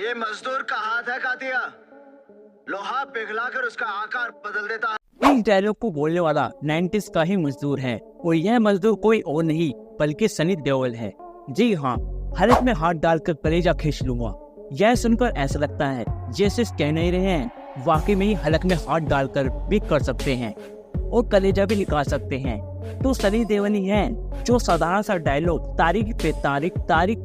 ये मजदूर का हाथ है कातिया, लोहा पिघलाकर उसका आकार बदल देता है। इस डायलॉग को बोलने वाला 90s का ही मजदूर है और यह मजदूर कोई और नहीं बल्कि सनी देओल है। जी हाँ, हलक में हाथ डालकर कलेजा खींच लूंगा। यह सुनकर ऐसा लगता है जैसे कह नहीं रहे हैं, वाकई में ही हलक में हाथ डालकर भी कर सकते हैं और कलेजा भी निकाल सकते हैं। तो सनी देओल ही है जो साधारण सा डायलॉग तारीख पे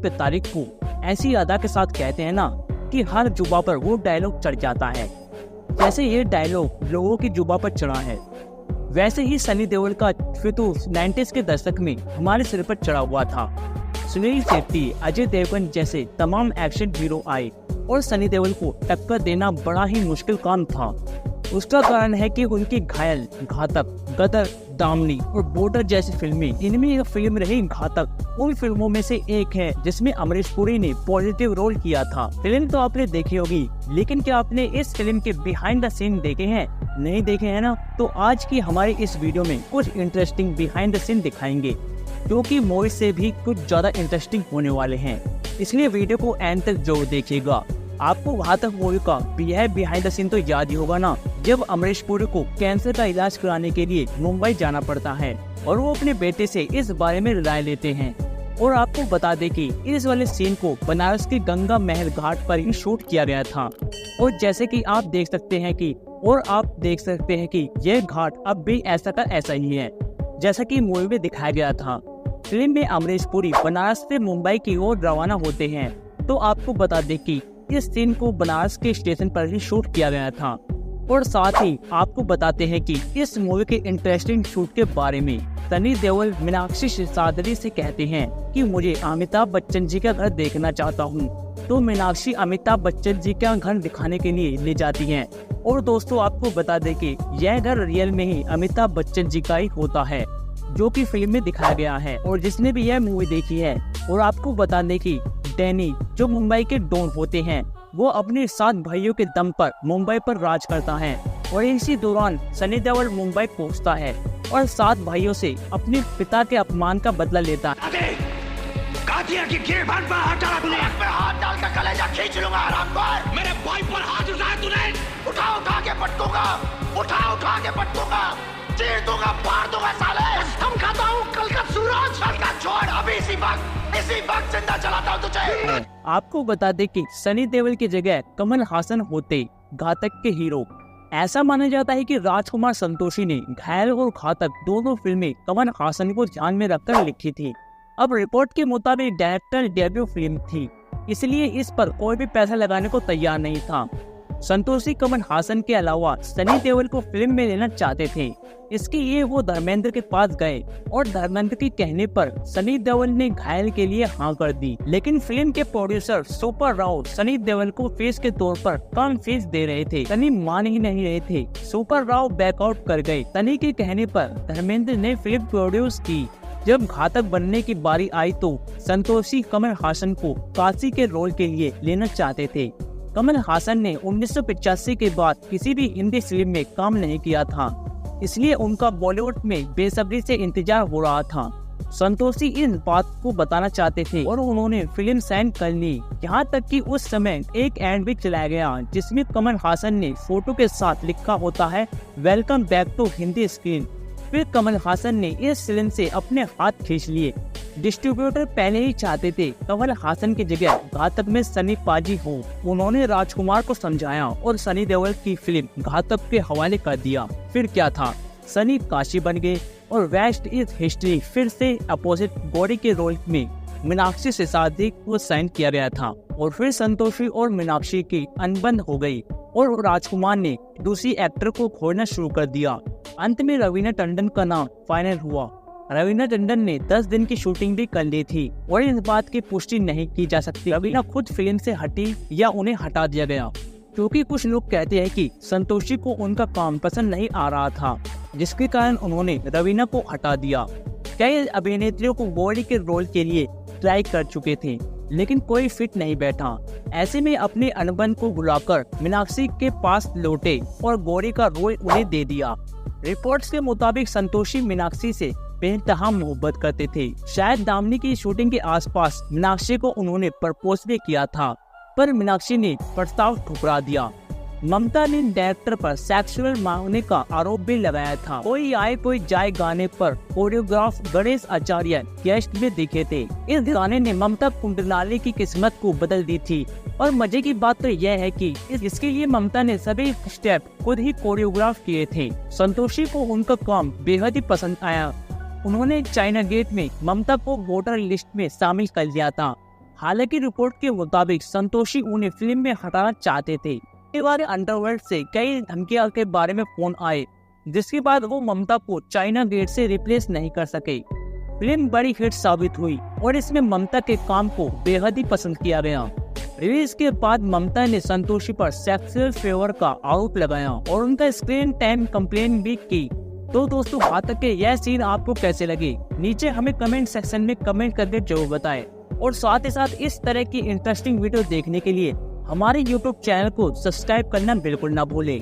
तारीख को ऐसी अदा के साथ कहते हैं ना कि हर जुबा पर वो डायलॉग चढ़ जाता है। जैसे ये डायलॉग लोगों की जुबा पर चढ़ा है, वैसे ही सनी देओल का फितूर 90s के दशक में हमारे सिर पर चढ़ा हुआ था। सुनील शेट्टी, अजय देवगन जैसे तमाम एक्शन हीरो आए और सनी देओल को टक्कर देना बड़ा ही मुश्किल काम था। उसका कारण है कि उनकी घायल, घातक, गदर, दामनी और बॉर्डर जैसी फिल्में, इनमें एक फिल्म रही घातक उन फिल्मों में से एक है जिसमें अमरीश पुरी ने पॉजिटिव रोल किया था। फिल्म तो आपने देखी होगी, लेकिन क्या आपने इस फिल्म के बिहाइंड द सीन देखे हैं? नहीं देखे हैं ना? तो आज की हमारी इस वीडियो में कुछ इंटरेस्टिंग बिहाइंड द सीन दिखाएंगे, जो कि मूवी से भी कुछ ज्यादा इंटरेस्टिंग होने वाले हैं। इसलिए वीडियो को एंड तक जरूर देखिएगा। आपको वहाँ तक मूवी का यह बिहाइंड द सीन तो याद ही होगा ना, जब अमरीश पुरी को कैंसर का इलाज कराने के लिए मुंबई जाना पड़ता है और वो अपने बेटे से इस बारे में राय लेते हैं। और आपको बता दें कि इस वाले सीन को बनारस के गंगा महल घाट पर ही शूट किया गया था। और जैसे कि आप देख सकते हैं कि यह घाट अब भी ऐसा का ऐसा ही है जैसा कि मूवी में दिखाया गया था। फिल्म में अमरीश पुरी बनारस से मुंबई की ओर रवाना होते हैं। तो आपको बता दें कि इस सीन को बनारस के स्टेशन पर ही शूट किया गया था। और साथ ही आपको बताते हैं कि इस मूवी के इंटरेस्टिंग शूट के बारे में सनी देओल मीनाक्षी सिसादरी से कहते हैं कि मुझे अमिताभ बच्चन जी का घर देखना चाहता हूँ। तो मीनाक्षी अमिताभ बच्चन जी का घर दिखाने के लिए ले जाती हैं। और दोस्तों, आपको बता दें कि यह घर रियल में ही अमिताभ बच्चन जी का ही होता है, जो कि फिल्म में दिखाया गया है और जिसने भी यह मूवी देखी है। और आपको बता दें कि डैनी, जो मुंबई के डॉन होते हैं, वो अपने 7 भाइयों के दम पर मुंबई पर राज करता है। और इसी दौरान सनी देओल मुंबई पहुंचता है और 7 भाइयों से अपने पिता के अपमान का बदला लेता है। की गिरबान पर हाथ डाला तूने, मैं हाथ डाल कर कलेजा खींच लूंगा हरामखोर। मेरे भाई पर हाथ उठाया तूने, उठा के पटकूंगा, उठा के पटकूंगा, चीर दूंगा, फाड़ दूंगा साले। कसम खाता हूँ कल का सूरज, कल का छोड़, अभी इसी वक्त जिंदा चलाता हूँ तुझे। आपको बता दे कि सनी देओल की जगह कमल हासन होते घातक के हीरो। ऐसा माना जाता है कि राजकुमार संतोषी ने घायल और घातक दोनों फिल्में कमल हासन को ध्यान में रखकर लिखी थी। अब रिपोर्ट के मुताबिक डायरेक्टर डेब्यू फिल्म थी, इसलिए इस पर कोई भी पैसा लगाने को तैयार नहीं था। संतोषी कमल हासन के अलावा सनी देओल को फिल्म में लेना चाहते थे। इसके लिए वो धर्मेंद्र के पास गए और धर्मेंद्र के कहने पर सनी देओल ने घायल के लिए हाँ कर दी। लेकिन फिल्म के प्रोड्यूसर सुपर राव सनी देओल को फीस के तौर पर कम फीस दे रहे थे। सनी मान ही नहीं रहे थे। सुपर राव बैकआउट कर गए। सनी के कहने पर धर्मेंद्र ने फिल्म प्रोड्यूस की। जब घातक बनने की बारी आई तो संतोषी कमल हासन को काशी के रोल के लिए लेना चाहते थे। कमल हासन ने 1985 के बाद किसी भी हिंदी फिल्म में काम नहीं किया था, इसलिए उनका बॉलीवुड में बेसब्री से इंतजार हो रहा था। संतोषी इस बात को बताना चाहते थे और उन्होंने फिल्म साइन कर ली। यहाँ तक कि उस समय एक एड भी चलाया गया जिसमें कमल हासन ने फोटो के साथ लिखा होता है, welcome back to Hindi screen. फिर कमल हासन ने इस फिल्म से अपने हाथ खींच लिए। डिस्ट्रीब्यूटर पहले ही चाहते थे कमल हासन की जगह घातक में सनी पाजी हो। उन्होंने राजकुमार को समझाया और सनी देओल की फिल्म घातक के हवाले कर दिया। फिर क्या था, सनी काशी बन गए और वेस्ट इज हिस्ट्री फिर से अपोजिट गौरी के रोल में मीनाक्षी सिसादरी को साइन किया गया था। और फिर संतोषी और मीनाक्षी की अनबन हो गई और राजकुमार ने दूसरी एक्टर को खोजना शुरू कर दिया। अंत में रवीना टंडन का नाम फाइनल हुआ। रवीना टंडन ने 10 दिन की शूटिंग भी कर ली थी और इस बात की पुष्टि नहीं की जा सकती रवीना खुद फिल्म से हटी या उन्हें हटा दिया गया, क्योंकि कुछ लोग कहते हैं कि संतोषी को उनका काम पसंद नहीं आ रहा था, जिसके कारण उन्होंने रवीना को हटा दिया। कई अभिनेत्रियों को गौरी के रोल के लिए ट्राई कर चुके थे, लेकिन कोई फिट नहीं बैठा। ऐसे में अपने अनबन को बुलाकर मीनाक्षी के पास लौटे और गौरी का रोल उन्हें दे दिया। रिपोर्ट्स के मुताबिक संतोषी मीनाक्षी से बेइंतहा मोहब्बत करते थे। शायद दामनी की शूटिंग के आसपास मीनाक्षी को उन्होंने प्रपोज भी किया था, पर मीनाक्षी ने प्रस्ताव ठुकरा दिया। ममता ने डायरेक्टर पर सेक्सुअल मांगने का आरोप भी लगाया था। कोई आए कोई जाए गाने पर कोरियोग्राफ गणेश आचार्य गेस्ट में दिखे थे। इस गाने ने ममता कुंडलानी की किस्मत को बदल दी थी और मजे की बात तो यह है कि इसके लिए ममता ने सभी स्टेप खुद ही कोरियोग्राफ किए थे। संतोषी को उनका काम बेहद ही पसंद आया। उन्होंने चाइना गेट में ममता को वोटर लिस्ट में शामिल कर लिया था। हालांकि रिपोर्ट के मुताबिक संतोषी उन्हें फिल्म में हटाना चाहते थे। इसके बाद अंडरवर्ल्ड से कई धमकियों के बारे में फोन आए, जिसके बाद वो ममता को चाइना गेट से रिप्लेस नहीं कर सके। फिल्म बड़ी हिट साबित हुई और इसमें ममता के काम को बेहद ही पसंद किया गया। रिलीज के बाद ममता ने संतोषी पर सेक्सुअल फेवर का आरोप लगाया और उनका स्क्रीन टाइम कंप्लेन भी की। तो दोस्तों, आज तक के यह सीन आपको कैसे लगे, नीचे हमें कमेंट सेक्शन में कमेंट करके जरूर बताएं। और साथ ही साथ इस तरह की इंटरेस्टिंग वीडियो देखने के लिए हमारे YouTube चैनल को सब्सक्राइब करना बिल्कुल ना भूलें।